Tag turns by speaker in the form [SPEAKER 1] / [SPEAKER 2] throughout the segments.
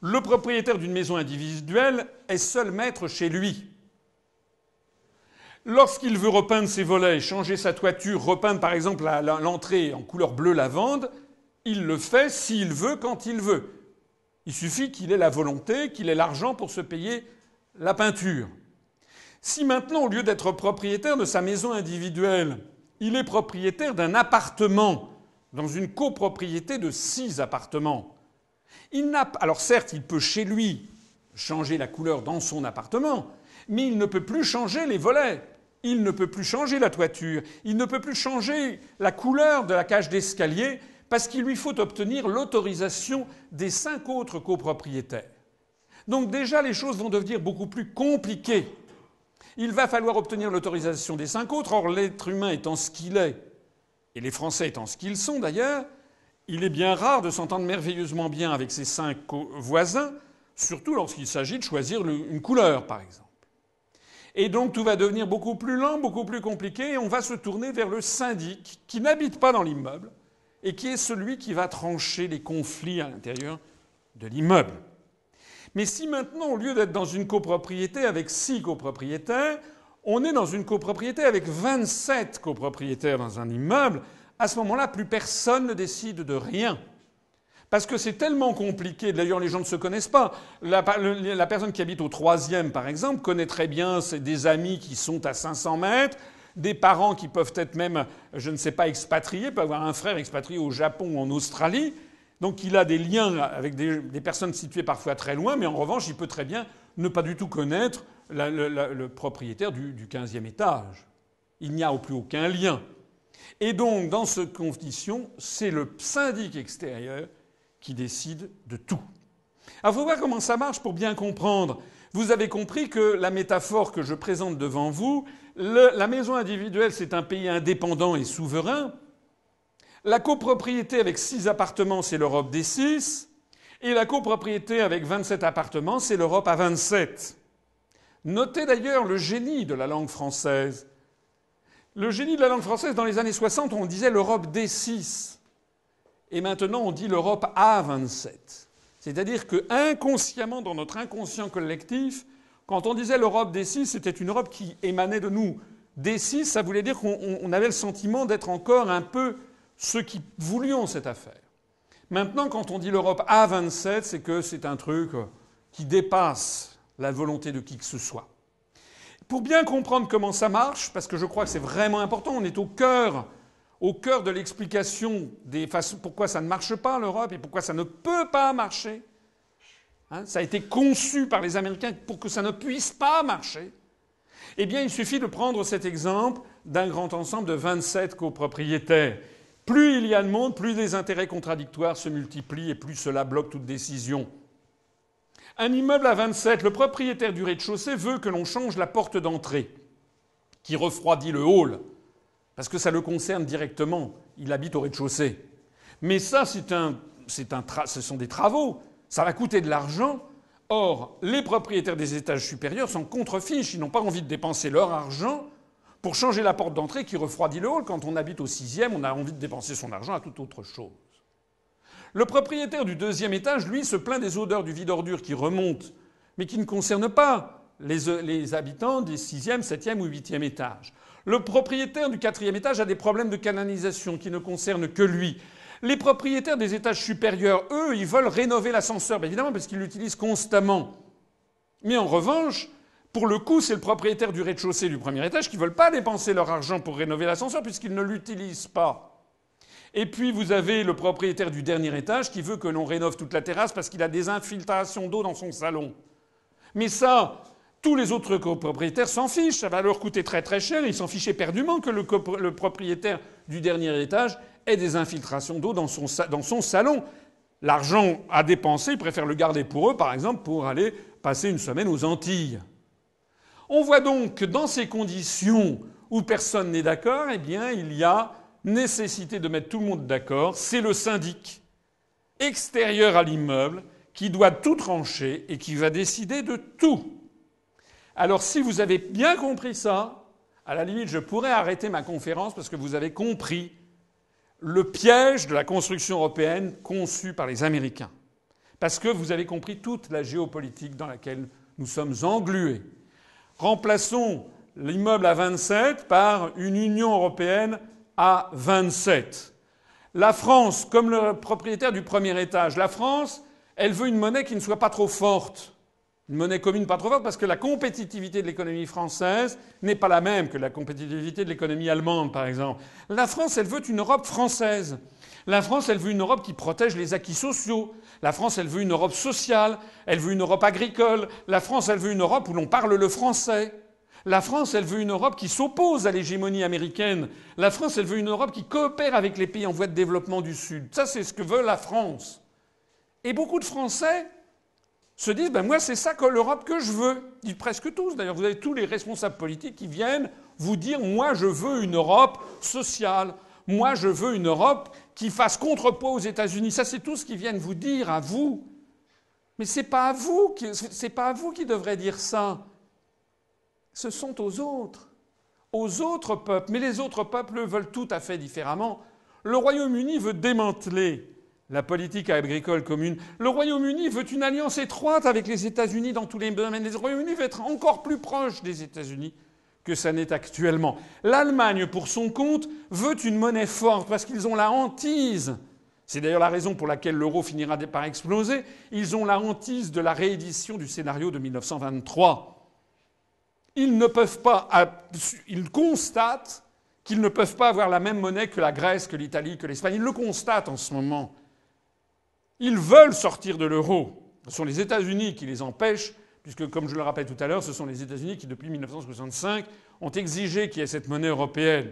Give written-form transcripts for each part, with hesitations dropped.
[SPEAKER 1] Le propriétaire d'une maison individuelle est seul maître chez lui. Lorsqu'il veut repeindre ses volets, changer sa toiture, repeindre par exemple l'entrée en couleur bleu lavande, il le fait s'il veut, quand il veut. Il suffit qu'il ait la volonté, qu'il ait l'argent pour se payer la peinture. Si maintenant, au lieu d'être propriétaire de sa maison individuelle, il est propriétaire d'un appartement dans une copropriété de 6 appartements, alors certes, il peut chez lui changer la couleur dans son appartement, mais il ne peut plus changer les volets. Il ne peut plus changer la toiture. Il ne peut plus changer la couleur de la cage d'escalier parce qu'il lui faut obtenir l'autorisation des 5 autres copropriétaires. Donc déjà, les choses vont devenir beaucoup plus compliquées. Il va falloir obtenir l'autorisation des 5 autres. Or, l'être humain étant ce qu'il est, et les Français étant ce qu'ils sont d'ailleurs, il est bien rare de s'entendre merveilleusement bien avec ses 5 voisins, surtout lorsqu'il s'agit de choisir une couleur, par exemple. Et donc tout va devenir beaucoup plus lent, beaucoup plus compliqué, et on va se tourner vers le syndic, qui n'habite pas dans l'immeuble, et qui est celui qui va trancher les conflits à l'intérieur de l'immeuble. Mais si maintenant, au lieu d'être dans une copropriété avec 6 copropriétaires, on est dans une copropriété avec 27 copropriétaires dans un immeuble, à ce moment-là, plus personne ne décide de rien. Parce que c'est tellement compliqué. D'ailleurs, les gens ne se connaissent pas. La personne qui habite au 3e, par exemple, connaît très bien des amis qui sont à 500 mètres, des parents qui peuvent être même, je ne sais pas, expatriés, peut avoir un frère expatrié au Japon ou en Australie. Donc il a des liens avec des personnes situées parfois très loin, mais en revanche, il peut très bien ne pas du tout connaître le propriétaire du 15e étage. Il n'y a plus aucun lien. Et donc, dans ces conditions, c'est le syndic extérieur qui décide de tout. Alors, il faut voir comment ça marche pour bien comprendre. Vous avez compris que la métaphore que je présente devant vous, la maison individuelle, c'est un pays indépendant et souverain. La copropriété avec 6 appartements, c'est l'Europe des 6. Et la copropriété avec 27 appartements, c'est l'Europe à 27. Notez d'ailleurs le génie de la langue française. Le génie de la langue française, dans les années 60, on disait l'Europe des 6. Et maintenant, on dit l'Europe à 27. C'est-à-dire que inconsciemment, dans notre inconscient collectif, quand on disait l'Europe des 6, c'était une Europe qui émanait de nous. Des 6, ça voulait dire qu'on avait le sentiment d'être encore un peu ceux qui voulions cette affaire. Maintenant, quand on dit l'Europe à 27, c'est que c'est un truc qui dépasse la volonté de qui que ce soit. Pour bien comprendre comment ça marche, parce que je crois que c'est vraiment important, on est au cœur de l'explication des façons pourquoi ça ne marche pas, l'Europe, et pourquoi ça ne peut pas marcher. Ça a été conçu par les Américains pour que ça ne puisse pas marcher. Eh bien, il suffit de prendre cet exemple d'un grand ensemble de 27 copropriétaires. Plus il y a de monde, plus les intérêts contradictoires se multiplient et plus cela bloque toute décision. Un immeuble à 27, le propriétaire du rez-de-chaussée veut que l'on change la porte d'entrée, qui refroidit le hall, parce que ça le concerne directement. Il habite au rez-de-chaussée. Mais ça, ce sont des travaux. Ça va coûter de l'argent. Or, les propriétaires des étages supérieurs s'en contrefichent. Ils n'ont pas envie de dépenser leur argent pour changer la porte d'entrée qui refroidit le hall. Quand on habite au 6e, on a envie de dépenser son argent à toute autre chose. Le propriétaire du 2e étage, lui, se plaint des odeurs du vide-ordure qui remontent, mais qui ne concernent pas les habitants des 6e, 7e ou 8e étages. Le propriétaire du 4e étage a des problèmes de canalisation qui ne concernent que lui. Les propriétaires des étages supérieurs, eux, ils veulent rénover l'ascenseur, bien évidemment, parce qu'ils l'utilisent constamment. Mais en revanche, pour le coup, c'est le propriétaire du rez-de-chaussée du 1er étage qui ne veulent pas dépenser leur argent pour rénover l'ascenseur puisqu'ils ne l'utilisent pas. Et puis vous avez le propriétaire du dernier étage qui veut que l'on rénove toute la terrasse parce qu'il a des infiltrations d'eau dans son salon. Mais ça, tous les autres copropriétaires s'en fichent. Ça va leur coûter très très cher. Ils s'en fichent éperdument que le propriétaire du dernier étage ait des infiltrations d'eau dans son salon. L'argent à dépenser, ils préfèrent le garder pour eux, par exemple, pour aller passer une semaine aux Antilles. On voit donc que dans ces conditions où personne n'est d'accord, eh bien, il y a nécessité de mettre tout le monde d'accord. C'est le syndic extérieur à l'immeuble qui doit tout trancher et qui va décider de tout. Alors si vous avez bien compris ça, à la limite je pourrais arrêter ma conférence parce que vous avez compris le piège de la construction européenne conçue par les Américains. Parce que vous avez compris toute la géopolitique dans laquelle nous sommes englués. Remplaçons l'immeuble à 27 par une Union européenne à 27. La France, comme le propriétaire du premier étage, la France, elle veut une monnaie qui ne soit pas trop forte. Une monnaie commune pas trop forte parce que la compétitivité de l'économie française n'est pas la même que la compétitivité de l'économie allemande, par exemple. La France, elle veut une Europe française. La France, elle veut une Europe qui protège les acquis sociaux. La France, elle veut une Europe sociale. Elle veut une Europe agricole. La France, elle veut une Europe où l'on parle le français. La France, elle veut une Europe qui s'oppose à l'hégémonie américaine. La France, elle veut une Europe qui coopère avec les pays en voie de développement du Sud. Ça, c'est ce que veut la France. Et beaucoup de Français se disent moi, c'est ça que l'Europe que je veux. Ils disent presque tous. D'ailleurs, vous avez tous les responsables politiques qui viennent vous dire moi, je veux une Europe sociale. Moi, je veux une Europe qui fasse contrepoids aux États-Unis. Ça, c'est tout ce qu'ils viennent vous dire à vous. Mais c'est pas à vous qui devrez dire ça. Ce sont aux autres peuples. Mais les autres peuples veulent tout à fait différemment. Le Royaume-Uni veut démanteler la politique agricole commune. Le Royaume-Uni veut une alliance étroite avec les États-Unis dans tous les domaines. Le Royaume-Uni veut être encore plus proche des États-Unis que ça n'est actuellement. L'Allemagne, pour son compte, veut une monnaie forte parce qu'ils ont la hantise. C'est d'ailleurs la raison pour laquelle l'euro finira par exploser. Ils ont la hantise de la réédition du scénario de 1923. Ils constatent qu'ils ne peuvent pas avoir la même monnaie que la Grèce, que l'Italie, que l'Espagne. Ils le constatent en ce moment. Ils veulent sortir de l'euro. Ce sont les États-Unis qui les empêchent, puisque, comme je le rappelle tout à l'heure, ce sont les États-Unis qui, depuis 1965, ont exigé qu'il y ait cette monnaie européenne.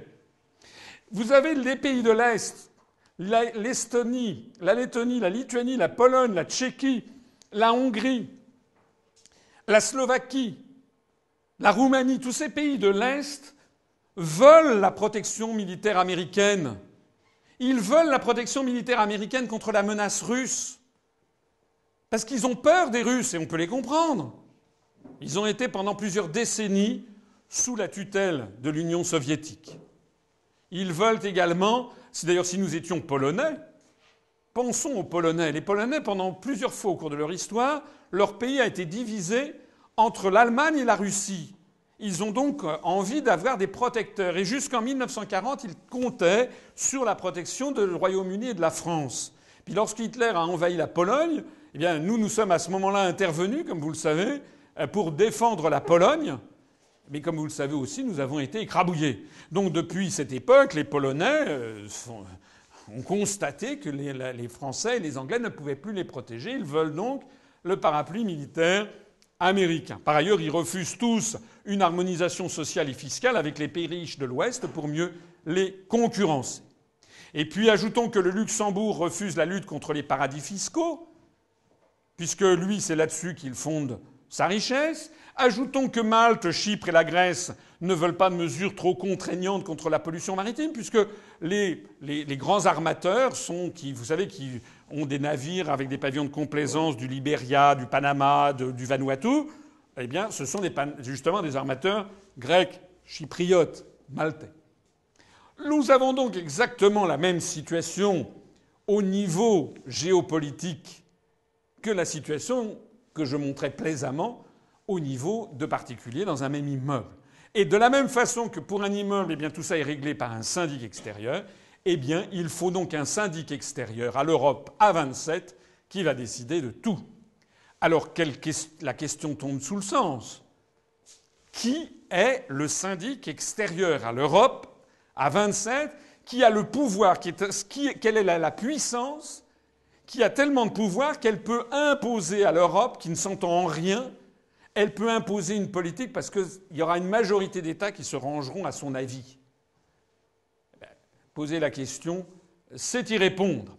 [SPEAKER 1] Vous avez les pays de l'Est, l'Estonie, la Lettonie, la Lituanie, la Pologne, la Tchéquie, la Hongrie, la Slovaquie, la Roumanie, tous ces pays de l'Est veulent la protection militaire américaine. Ils veulent la protection militaire américaine contre la menace russe. Parce qu'ils ont peur des Russes, et on peut les comprendre. Ils ont été pendant plusieurs décennies sous la tutelle de l'Union soviétique. Ils veulent également, d'ailleurs si nous étions polonais, pensons aux Polonais. Les Polonais, pendant plusieurs fois au cours de leur histoire, leur pays a été divisé entre l'Allemagne et la Russie. Ils ont donc envie d'avoir des protecteurs. Et jusqu'en 1940, ils comptaient sur la protection du Royaume-Uni et de la France. Puis lorsqu'Hitler a envahi la Pologne, eh bien, nous sommes à ce moment-là intervenus, comme vous le savez, pour défendre la Pologne. Mais comme vous le savez aussi, nous avons été écrabouillés. Donc depuis cette époque, les Polonais ont constaté que les Français et les Anglais ne pouvaient plus les protéger. Ils veulent donc le parapluie militaire américain. Par ailleurs, ils refusent tous une harmonisation sociale et fiscale avec les pays riches de l'Ouest pour mieux les concurrencer. Et puis ajoutons que le Luxembourg refuse la lutte contre les paradis fiscaux, puisque lui, c'est là-dessus qu'il fonde sa richesse. Ajoutons que Malte, Chypre et la Grèce ne veulent pas de mesures trop contraignantes contre la pollution maritime, puisque les grands armateurs vous savez, qui ont des navires avec des pavillons de complaisance du Libéria, du Panama, du Vanuatu, eh bien, ce sont justement des armateurs grecs, chypriotes, maltais. Nous avons donc exactement la même situation au niveau géopolitique que la situation que je montrais plaisamment au niveau de particuliers dans un même immeuble. Et de la même façon que pour un immeuble, eh bien, tout ça est réglé par un syndic extérieur, eh bien, il faut donc un syndic extérieur à l'Europe à 27 qui va décider de tout. Alors, la question tombe sous le sens. Qui est le syndic extérieur à l'Europe à 27 qui a le pouvoir, quelle est la puissance qui a tellement de pouvoir qu'elle peut imposer à l'Europe, qui ne s'entend en rien, elle peut imposer une politique parce qu'il y aura une majorité d'États qui se rangeront à son avis. Poser la question, c'est y répondre.